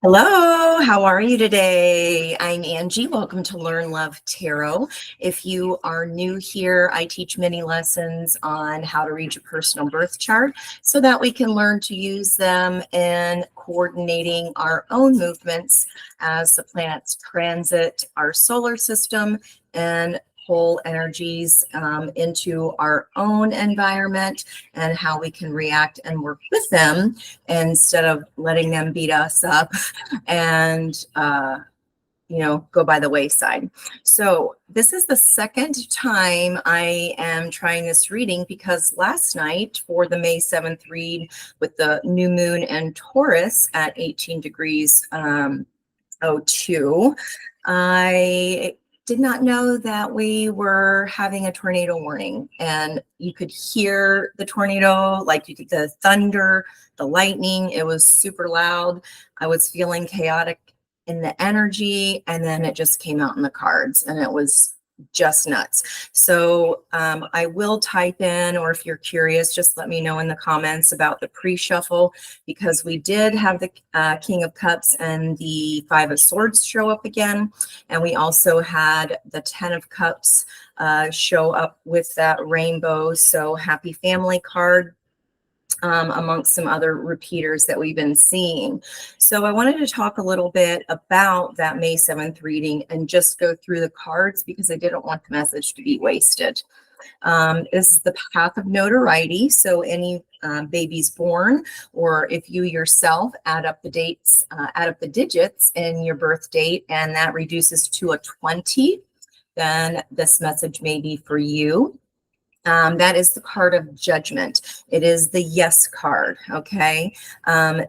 Hello, how are you today? I'm Angie. Welcome to Learn Love Tarot. If you are new here, I teach many lessons on how to read your personal birth chart so that we can learn to use them in coordinating our own movements as the planets transit our solar system and pull energies into our own environment and how we can react and work with them instead of letting them beat us up and go by the wayside. So this is the second time I am trying this reading because last night for the May 7th read with the new moon and Taurus at 18 degrees 02, I did not know that we were having a tornado warning, and you could hear the tornado, like you could the thunder, the lightning. It was super loud. I was feeling chaotic in the energy, and then it just came out in the cards, and it was just nuts. So I will type in, or if you're curious, just let me know in the comments about the pre-shuffle, because we did have the King of Cups and the Five of Swords show up again, and we also had the 10 of Cups show up with that rainbow. So happy family card, amongst some other repeaters that we've been seeing. So I wanted to talk a little bit about that May 7th reading and just go through the cards because I didn't want the message to be wasted. This is the path of notoriety. So any babies born, or if you yourself add up the dates, add up the digits in your birth date, and that reduces to a 20, then this message may be for you. That is the card of judgment. It is the yes card, okay?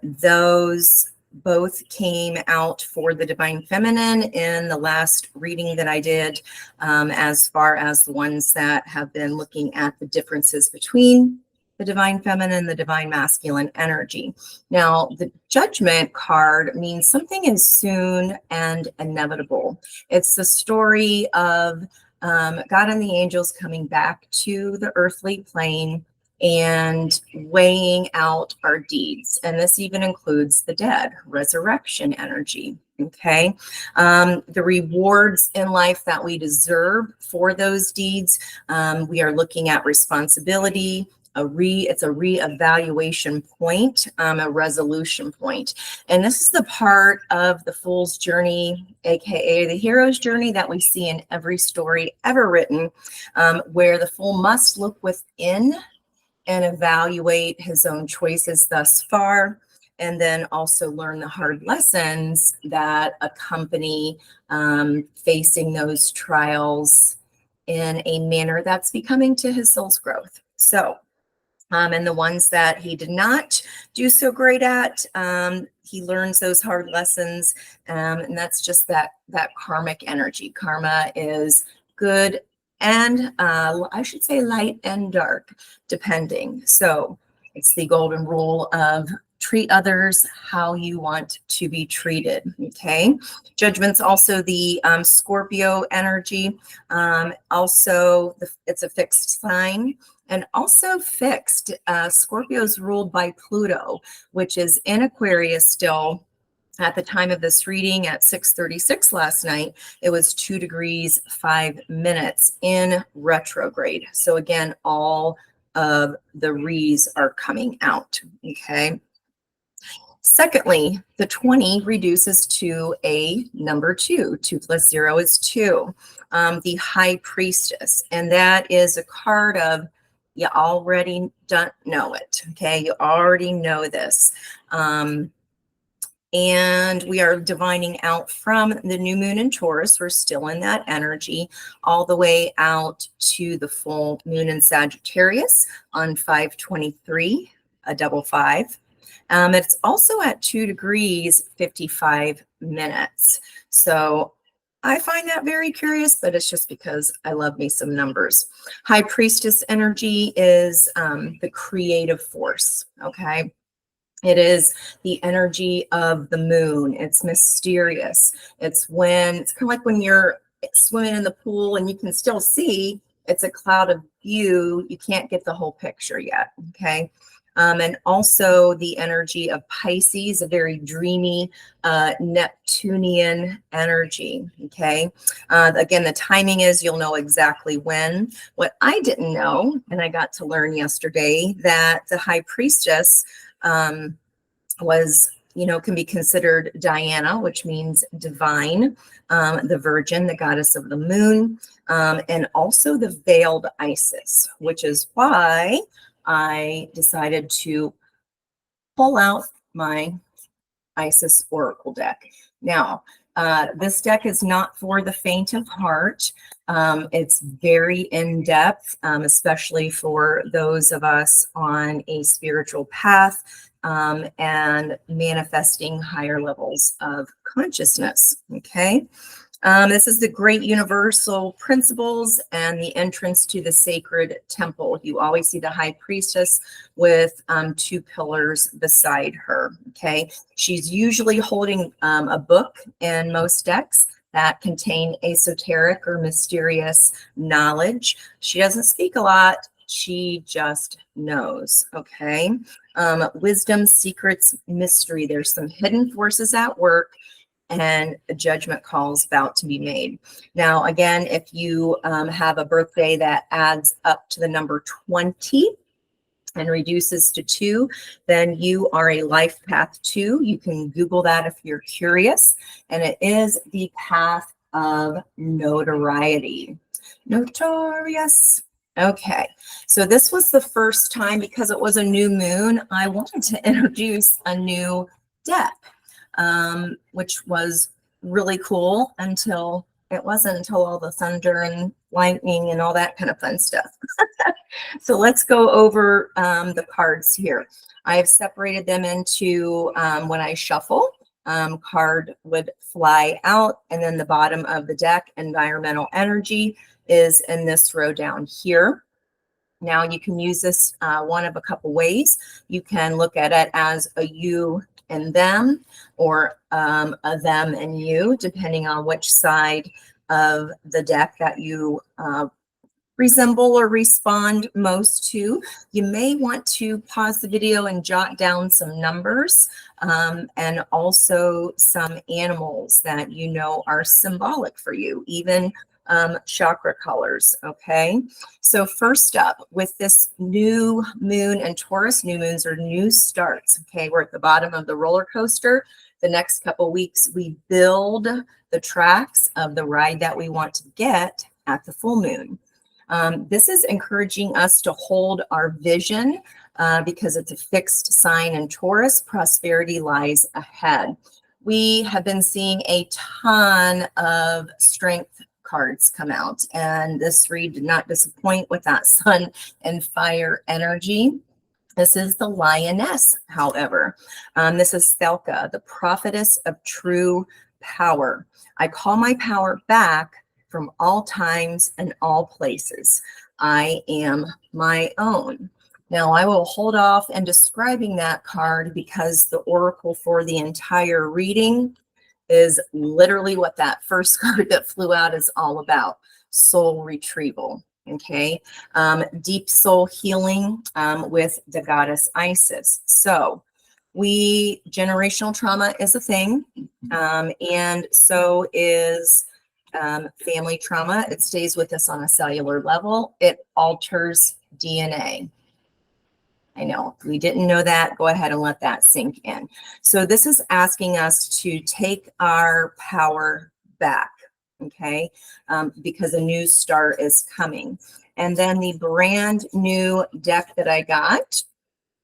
Those both came out for the Divine Feminine in the last reading that I did, as far as the ones that have been looking at the differences between the Divine Feminine and the Divine Masculine energy. Now, the Judgment card means something is soon and inevitable. It's the story of God and the angels coming back to the earthly plane and weighing out our deeds. And this even includes the dead, resurrection energy. Okay. The rewards in life that we deserve for those deeds. We are looking at responsibility. It's a reevaluation point, a resolution point. And this is the part of the fool's journey, aka the hero's journey, that we see in every story ever written, where the fool must look within and evaluate his own choices thus far, and then also learn the hard lessons that accompany facing those trials in a manner that's becoming to his soul's growth. So, and the ones that he did not do so great at, he learns those hard lessons, and that's just that karmic energy. Karma is good and I should say light and dark, depending. So it's the golden rule of treat others how you want to be treated. Okay. Judgment's also the Scorpio energy. It's a fixed sign. And also fixed, Scorpio's ruled by Pluto, which is in Aquarius still. At the time of this reading at 6:36 last night, it was 2 degrees 5 minutes in retrograde. So again, all of the re's are coming out. Okay. Secondly, the 20 reduces to a number 2. 2 plus 0 is 2. The High Priestess, and that is a card of you already don't know it. Okay, you already know this. And we are divining out from the new moon in Taurus. We're still in that energy all the way out to the full moon in Sagittarius on 5/23, a double 5. It's also at 2 degrees 55 minutes. So I find that very curious, but it's just because I love me some numbers. High Priestess energy is the creative force, okay? It is the energy of the moon. It's mysterious. It's kind of like when you're swimming in the pool and you can still see it's a cloud of view. You can't get the whole picture yet, okay? And also the energy of Pisces, a very dreamy Neptunian energy. Okay. Again, the timing is you'll know exactly when. What I didn't know, and I got to learn yesterday, that the high priestess was, can be considered Diana, which means divine, the virgin, the goddess of the moon, and also the veiled Isis, which is why I decided to pull out my Isis Oracle deck. Now, this deck is not for the faint of heart. It's very in-depth, especially for those of us on a spiritual path and manifesting higher levels of consciousness. Okay. This is the great universal principles and the entrance to the sacred temple. You always see the high priestess with two pillars beside her. Okay. She's usually holding a book in most decks that contain esoteric or mysterious knowledge. She doesn't speak a lot. She just knows. Okay. Wisdom, secrets, mystery. There's some hidden forces at work, and a judgment call is about to be made. Now, again, if you have a birthday that adds up to the number 20 and reduces to 2, then you are a life path 2. You can Google that if you're curious. And it is the path of notoriety. Notorious. Okay, so this was the first time, because it was a new moon, I wanted to introduce a new deck. Which was really cool until it wasn't, until all the thunder and lightning and all that kind of fun stuff. So let's go over the cards here. I have separated them into when I shuffle, card would fly out, and then the bottom of the deck, environmental energy, is in this row down here. Now you can use this one of a couple ways. You can look at it as a you and them, or a them and you, depending on which side of the deck that you resemble or respond most to. You may want to pause the video and jot down some numbers and also some animals that you know are symbolic for you, even chakra colors. Okay, so first up, with this new moon and Taurus, new moons are new starts. Okay, we're at the bottom of the roller coaster. The next couple weeks, we build the tracks of the ride that we want to get at the full moon. This is encouraging us to hold our vision because it's a fixed sign in Taurus. Prosperity lies ahead. We have been seeing a ton of strength cards come out, and this read did not disappoint with that sun and fire energy. This is the lioness, however. This is Thelka, the prophetess of true power. I call my power back from all times and all places. I am my own. Now, I will hold off in describing that card because the oracle for the entire reading is literally what that first card that flew out is all about: soul retrieval. Okay, deep soul healing with the goddess Isis. So generational trauma is a thing, and so is family trauma. It stays with us on a cellular level. It alters DNA. I know, if we didn't know that, go ahead and let that sink in. So this is asking us to take our power back, okay? Because a new start is coming. And then the brand new deck that I got,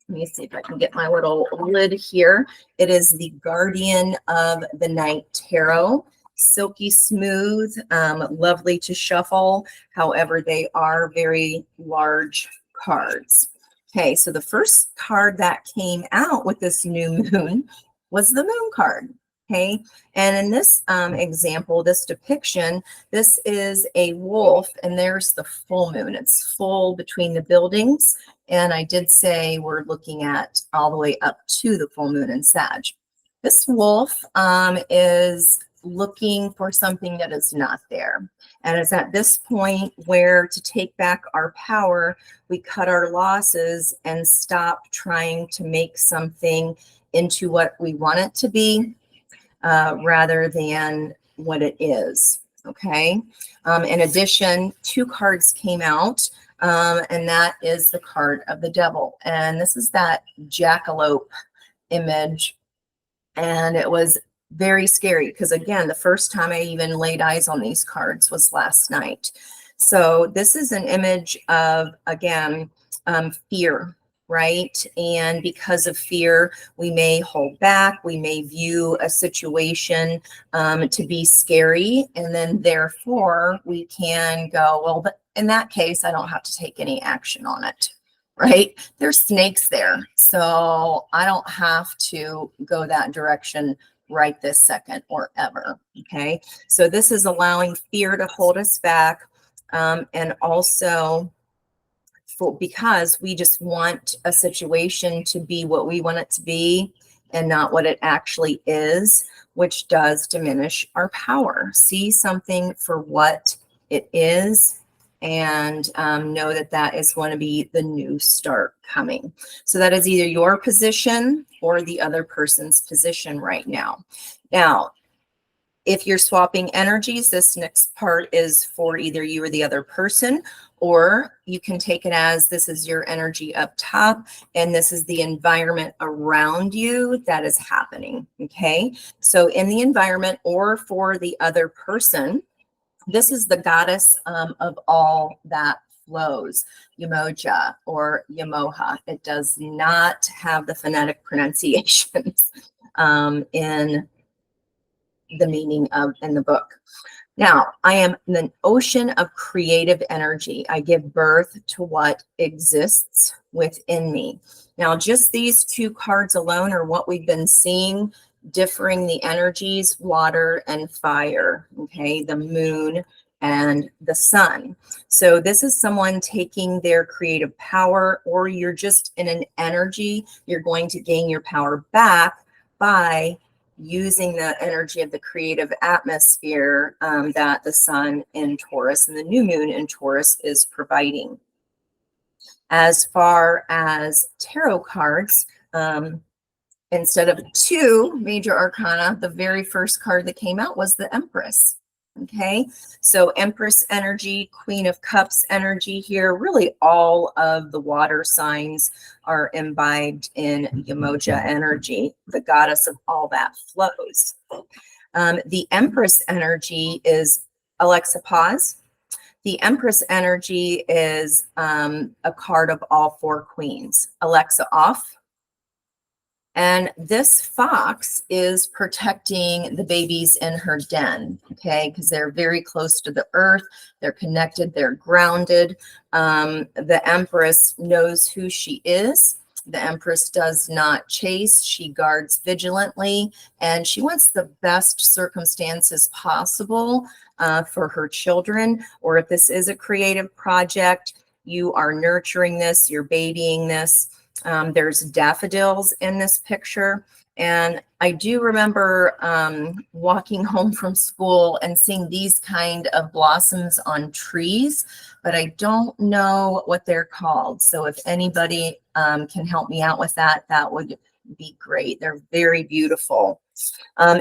let me see if I can get my little lid here. It is the Guardian of the Night Tarot. Silky smooth, lovely to shuffle. However, they are very large cards. Okay, so the first card that came out with this new moon was the moon card. Okay, and in this example, this depiction, this is a wolf, and there's the full moon. It's full between the buildings, and I did say we're looking at all the way up to the full moon in Sag. This wolf is looking for something that is not there. And it's at this point where, to take back our power, we cut our losses and stop trying to make something into what we want it to be, rather than what it is. Okay. In addition, 2 cards came out, and that is the card of the devil. And this is that jackalope image. And it was very scary because, again, the first time I even laid eyes on these cards was last night. So this is an image of, again, fear, right? And because of fear, we may hold back. We may view a situation to be scary. And then therefore we can go, well, but in that case, I don't have to take any action on it, right? There's snakes there. So I don't have to go that direction right this second or ever. Okay. So this is allowing fear to hold us back. And also because we just want a situation to be what we want it to be and not what it actually is, which does diminish our power. See something for what it is, and know that that is going to be the new start coming. So that is either your position or the other person's position right now. Now, if you're swapping energies, this next part is for either you or the other person, or you can take it as this is your energy up top and this is the environment around you that is happening. Okay. So in the environment or for the other person, this is the goddess of all that flows, Yamoja or Yamoha. It does not have the phonetic pronunciations in the meaning of in the book. Now, I am an ocean of creative energy. I give birth to what exists within me. Now, just these 2 cards alone are what we've been seeing, differing the energies, water and fire, okay, the moon and the sun. So this is someone taking their creative power, or you're just in an energy. You're going to gain your power back by using the energy of the creative atmosphere that the sun in Taurus and the new moon in Taurus is providing. As far as tarot cards, instead of 2 major arcana, the very first card that came out was the Empress. Okay, so Empress energy, Queen of Cups energy here. Really all of the water signs are imbibed in Yamoja energy, the goddess of all that flows. The Empress energy is Alexa, pause. The Empress energy is a card of all 4 queens. Alexa, off. And this fox is protecting the babies in her den, okay, because they're very close to the earth. They're connected. They're grounded. The Empress knows who she is. The Empress does not chase. She guards vigilantly, and she wants the best circumstances possible for her children. Or if this is a creative project, you are nurturing this, you're babying this. There's daffodils in this picture. And I do remember walking home from school and seeing these kind of blossoms on trees, but I don't know what they're called. So if anybody can help me out with that, that would be great. They're very beautiful.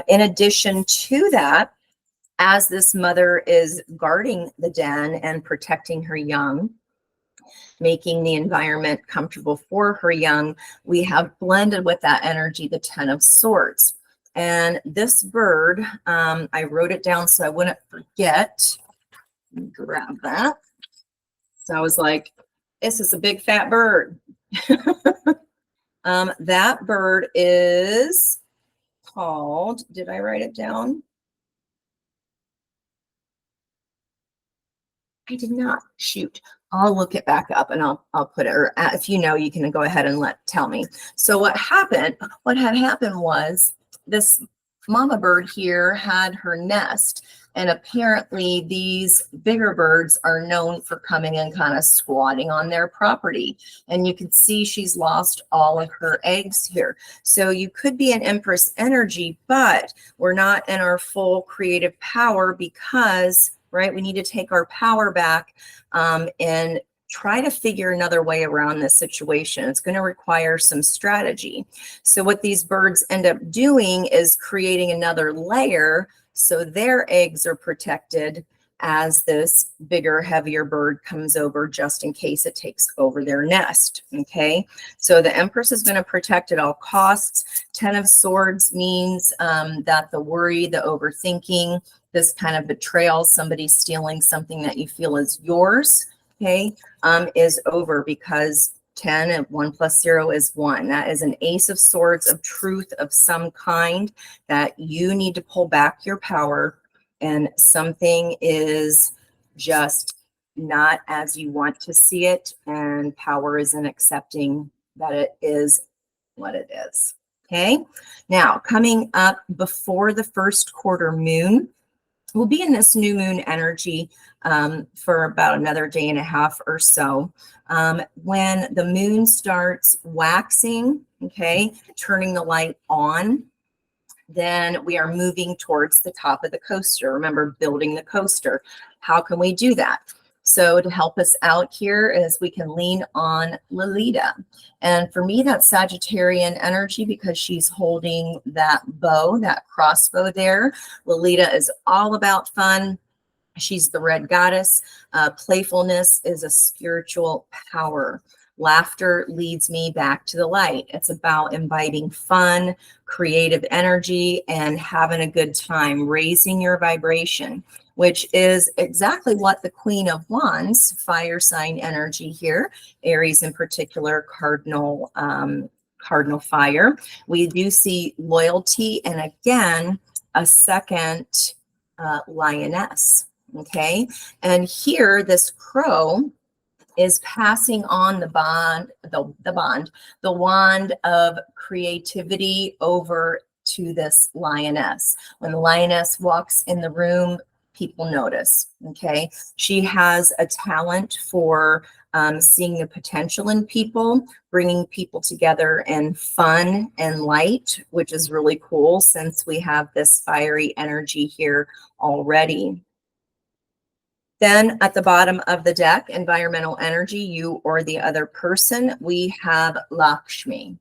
In addition to that, as this mother is guarding the den and protecting her young, making the environment comfortable for her young, we have blended with that energy the 10 of Swords. And this bird, I wrote it down so I wouldn't forget. Let me grab that. So I was like, this is a big fat bird. That bird is called, did I write it down? I did not. Shoot. I'll look it back up and I'll put it, or if you know, you can go ahead and tell me. So what had happened was this mama bird here had her nest, and apparently these bigger birds are known for coming and kind of squatting on their property. And you can see she's lost all of her eggs here. So you could be an Empress energy, but we're not in our full creative power because, right, we need to take our power back and try to figure another way around this situation. It's going to require some strategy. So what these birds end up doing is creating another layer so their eggs are protected as this bigger, heavier bird comes over just in case it takes over their nest. Okay, so the Empress is going to protect at all costs. 10 of Swords means that the worry, the overthinking, this kind of betrayal, somebody stealing something that you feel is yours, okay, is over, because 10 and 1 plus 0 is 1. That is an Ace of Swords of truth of some kind, that you need to pull back your power, and something is just not as you want to see it, and power isn't accepting that it is what it is. Okay, now coming up before the first quarter moon, we'll be in this new moon energy for about another day and a half or so. When the moon starts waxing, okay, turning the light on, then we are moving towards the top of the coaster. Remember, building the coaster. How can we do that? So to help us out here is we can lean on Lolita. And for me, that's Sagittarian energy because she's holding that bow, that crossbow there. Lolita is all about fun. She's the red goddess. Playfulness is a spiritual power. Laughter leads me back to the light. It's about imbibing fun, creative energy, and having a good time, raising your vibration, which is exactly what the Queen of Wands, fire sign energy here, Aries in particular, cardinal fire. We do see loyalty, and again, a second lioness. Okay, and here this crow is passing on the wand of creativity over to this lioness. When the lioness walks in the room, people notice. Okay, she has a talent for seeing the potential in people, bringing people together in fun and light, which is really cool since we have this fiery energy here already. Then at the bottom of the deck, environmental energy, you or the other person, we have Lakshmi.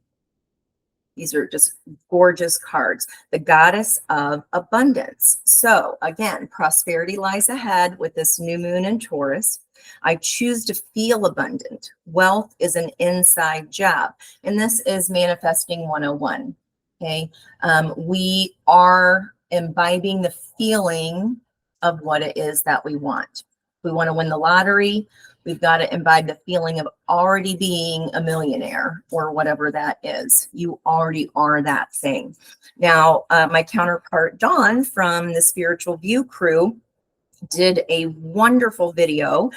These are just gorgeous cards. The goddess of abundance. So again, prosperity lies ahead with this new moon in Taurus. I choose to feel abundant. Wealth is an inside job. And this is manifesting 101. Okay. We are imbibing the feeling of what it is that we want. We want to win the lottery. We've got to imbibe the feeling of already being a millionaire or whatever that is. You already are that thing. Now, my counterpart, Dawn, from the Spiritual View crew, did a wonderful video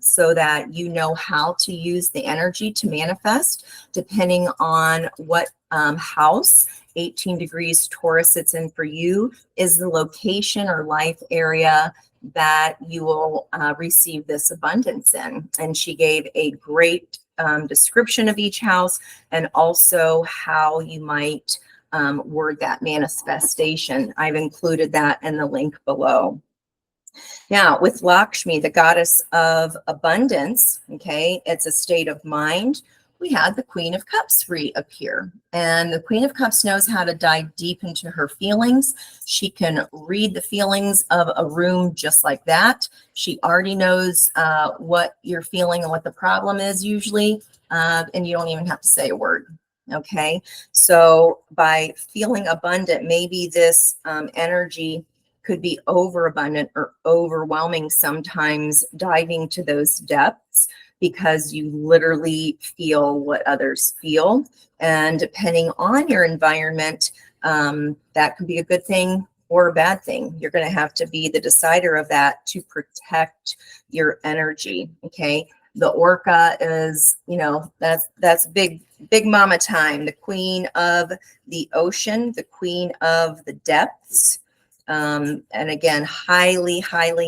so that you know how to use the energy to manifest, depending on what house 18 degrees Taurus it's in for you is the location or life area that you will receive this abundance in. And she gave a great description of each house and also how you might word that manifestation. I've included that in the link below. Now, with Lakshmi, the goddess of abundance, okay, it's a state of mind. We had the Queen of Cups reappear, and the Queen of Cups knows how to dive deep into her feelings. She can read the feelings of a room just like that. She already knows what you're feeling and what the problem is usually, and you don't even have to say a word. Okay, so by feeling abundant, maybe this energy could be overabundant or overwhelming sometimes, diving to those depths because you literally feel what others feel. And depending on your environment, that could be a good thing or a bad thing. You're going to have to be the decider of that to protect your energy. Okay. The orca is, you know, that's big mama time, the queen of the ocean, the queen of the depths. And again, highly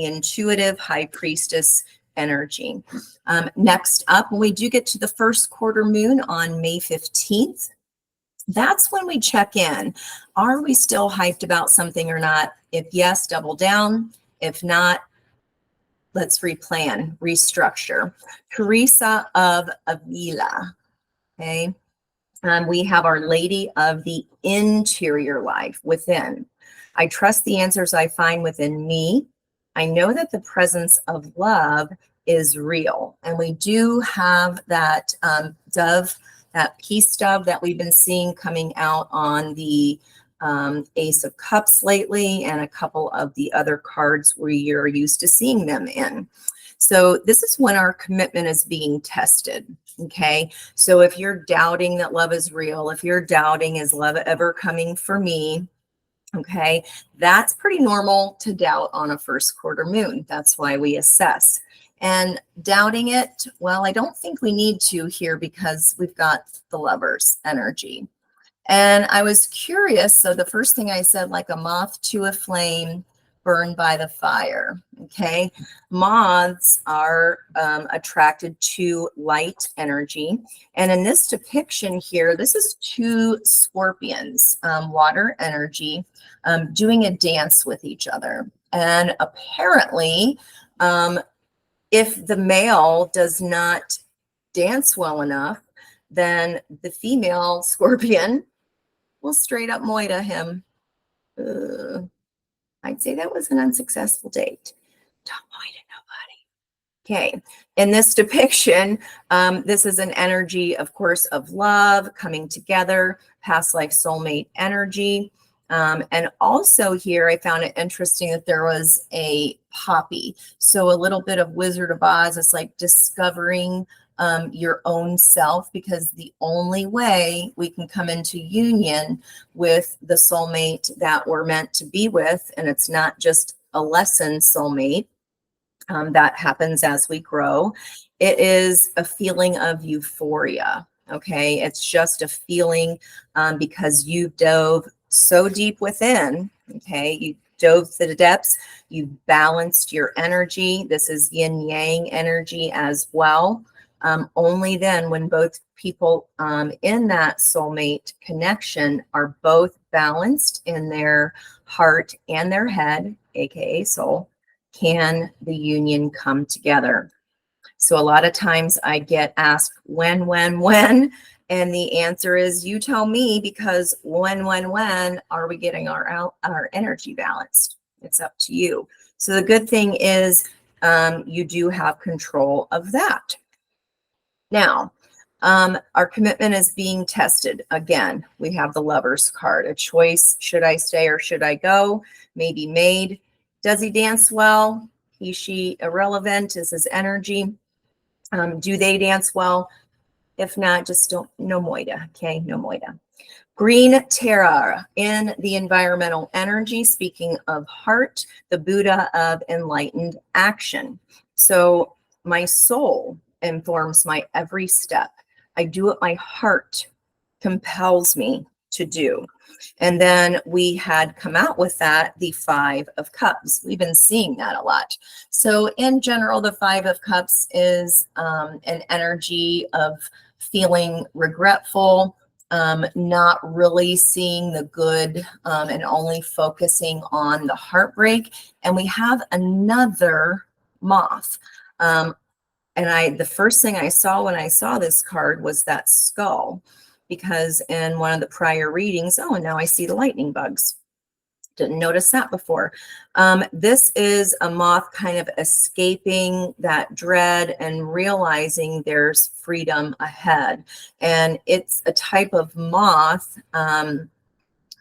intuitive, high priestess energy. Next up, when we do get to the first quarter moon on May 15th, that's when we check in. Are we still hyped about something or not? If yes, double down. If not, let's replan, restructure. Teresa of Avila, okay? We have Our Lady of the Interior Life within. I trust the answers I find within me. I know that the presence of love is real. And we do have that dove, that peace dove that we've been seeing coming out on the Ace of Cups lately, and a couple of the other cards where you're used to seeing them in. So this is when our commitment is being tested. Okay. So if you're doubting that love is real, if you're doubting, is love ever coming for me? Okay. That's pretty normal to doubt on a first quarter moon. That's why we assess. And doubting it, well, I don't think we need to here because we've got the Lover's energy. And I was curious. So the first thing I said, like a moth to a flame, burned by the fire. Okay. Moths are attracted to light energy. And in this depiction here, this is two scorpions, water energy, doing a dance with each other. And apparently, if the male does not dance well enough, then the female scorpion will straight up moida him. I'd say that was an unsuccessful date. Don't moida nobody. Okay. In this depiction, this is an energy, of course, of love coming together, past life soulmate energy. And also here, I found it interesting that there was a poppy. So a little bit of Wizard of Oz. It's like discovering your own self, because the only way we can come into union with the soulmate that we're meant to be with, and it's not just a lesson soulmate that happens as we grow, it is a feeling of euphoria. Okay, it's just a feeling because you dove so deep within. Okay, you dove to the depths, you balanced your energy. This is yin yang energy as well. Only then, when both people in that soulmate connection are both balanced in their heart and their head, aka soul, can the union come together. So a lot of times I get asked when, and the answer is you tell me, because when are we getting our energy balanced? It's up to you. So the good thing is you do have control of that. Now, our commitment is being tested. Again, we have the Lover's card. A choice, should I stay or should I go, may be made. Does he dance well? He, she, irrelevant is his energy. Do they dance well? If not, just don't, no moida, okay? No moida. Green Terra in the environmental energy, speaking of heart, the Buddha of enlightened action. So my soul informs my every step. I do what my heart compels me to do. And then we had come out with that, the Five of Cups. We've been seeing that a lot. So in general, the Five of Cups is an energy of feeling regretful, not really seeing the good, and only focusing on the heartbreak. And we have another moth. And the first thing I saw when I saw this card was that skull, because in one of the prior readings, oh, and now I see the lightning bugs. Didn't notice that before. This is a moth kind of escaping that dread and realizing there's freedom ahead. And it's a type of moth.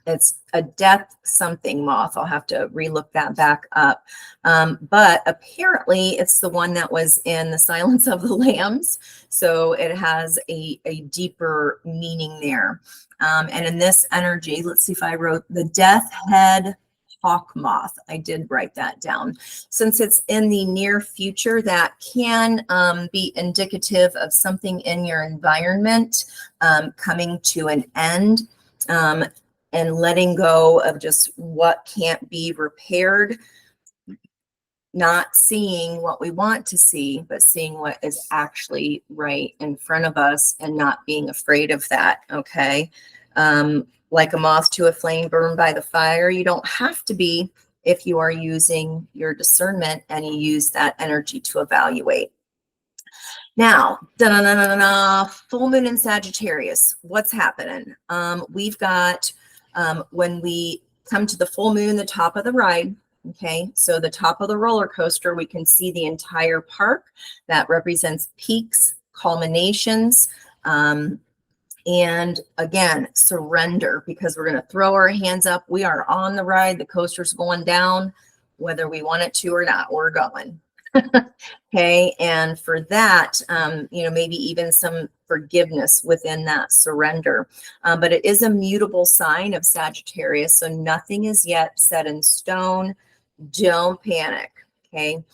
It's a death something moth. I'll have to relook that back up. But apparently it's the one that was in the Silence of the Lambs. So it has a deeper meaning there. And in this energy, let's see if I wrote the death head hawk moth. I did write that down. Since it's in the near future, that can be indicative of something in your environment coming to an end, and letting go of just what can't be repaired, not seeing what we want to see, but seeing what is actually right in front of us and not being afraid of that, okay? Like a moth to a flame burned by the fire, you don't have to be if you are using your discernment and you use that energy to evaluate. Now, full moon in Sagittarius, what's happening? We've got, when we come to the full moon, the top of the ride, okay, so the top of the roller coaster, we can see the entire park. That represents peaks, culminations, and again, surrender, because we're going to throw our hands up. We are on the ride. The coaster's going down, whether we want it to or not, we're going. Okay. And for that, maybe even some forgiveness within that surrender. But it is a mutable sign of Sagittarius. So nothing is yet set in stone. Don't panic. Okay.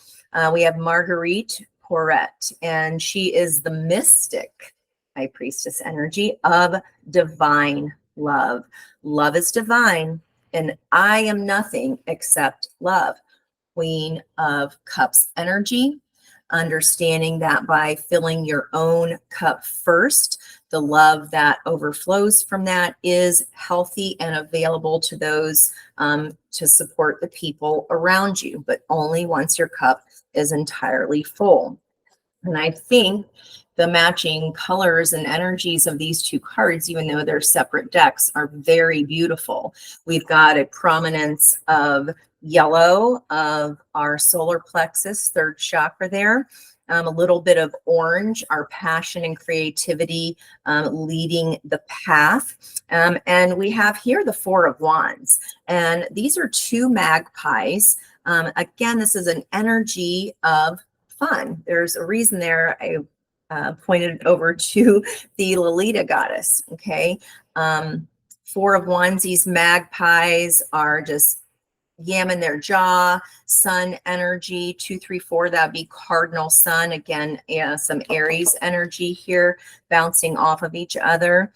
We have Marguerite Porret, and she is the mystic high priestess energy of divine love. Love is divine, and I am nothing except love. Queen of Cups energy, understanding that by filling your own cup first, the love that overflows from that is healthy and available to those to support the people around you, but only once your cup is entirely full. And I think the matching colors and energies of these two cards, even though they're separate decks, are very beautiful. We've got a prominence of yellow of our solar plexus, third chakra there. A little bit of orange, our passion and creativity leading the path. And we have here the Four of Wands. And these are two magpies. Again, this is an energy of fun. There's a reason there. I pointed over to the Lolita goddess. Okay. Four of Wands, these magpies are just yamming their jaw. Sun energy, 2, 3, 4, that'd be cardinal sun. Again, some Aries energy here bouncing off of each other.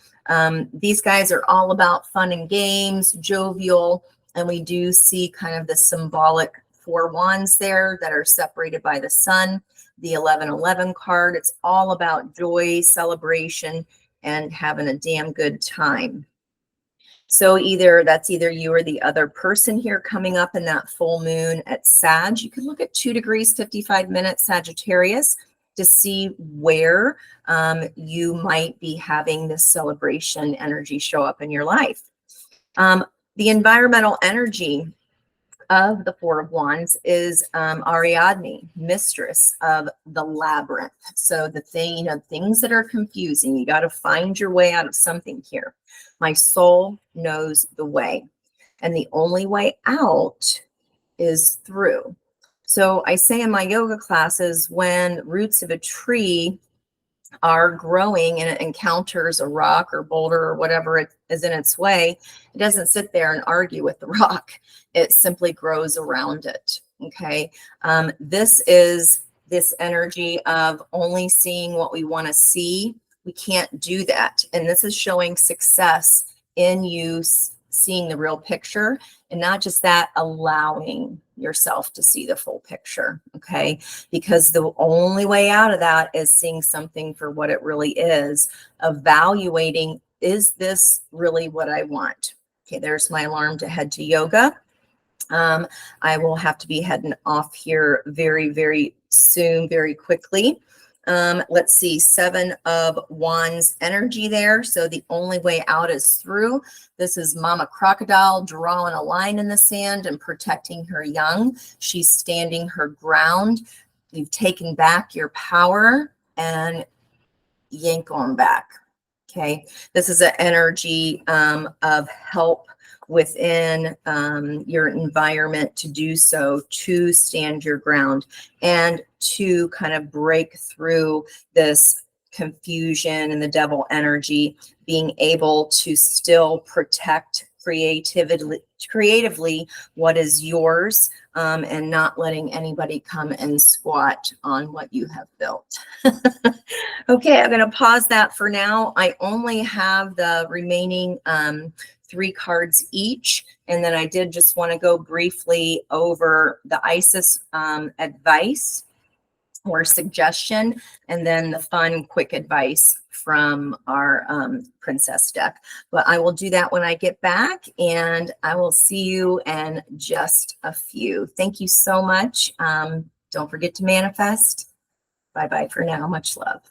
These guys are all about fun and games, jovial, and we do see kind of the symbolic Four Wands there that are separated by the sun. The 1111 card, it's all about joy, celebration, and having a damn good time. So that's either you or the other person here coming up in that full moon at Sag. You can look at 2 degrees, 55 minutes Sagittarius to see where you might be having this celebration energy show up in your life. The environmental energy of the Four of Wands is Ariadne, mistress of the labyrinth. So the thing, things that are confusing, you got to find your way out of something here. My soul knows the way, and the only way out is through. So I say in my yoga classes, when roots of a tree are growing and it encounters a rock or boulder or whatever it is in its way, it doesn't sit there and argue with the rock. It simply grows around it. Okay. This is this energy of only seeing what we want to see. We can't do that. And this is showing success in you seeing the real picture, and not just that, allowing yourself to see the full picture. Okay. Because the only way out of that is seeing something for what it really is, evaluating, is this really what I want? Okay. There's my alarm to head to yoga. I will have to be heading off here very, very soon, very quickly. Let's see, 7 of Wands energy there. So the only way out is through. This is Mama Crocodile drawing a line in the sand and protecting her young. She's standing her ground. You've taken back your power and yank on back. Okay. This is an energy of help within your environment to do so, to stand your ground and to kind of break through this confusion and the devil energy, being able to still protect creatively what is yours, and not letting anybody come and squat on what you have built. Okay, I'm going to pause that for now. I only have the remaining 3 cards each, and then I did just want to go briefly over the Isis advice or suggestion, and then the fun quick advice from our princess deck. But I will do that when I get back, and I will see you in just a few. Thank you so much. Don't forget to manifest. Bye-bye for now. Much love.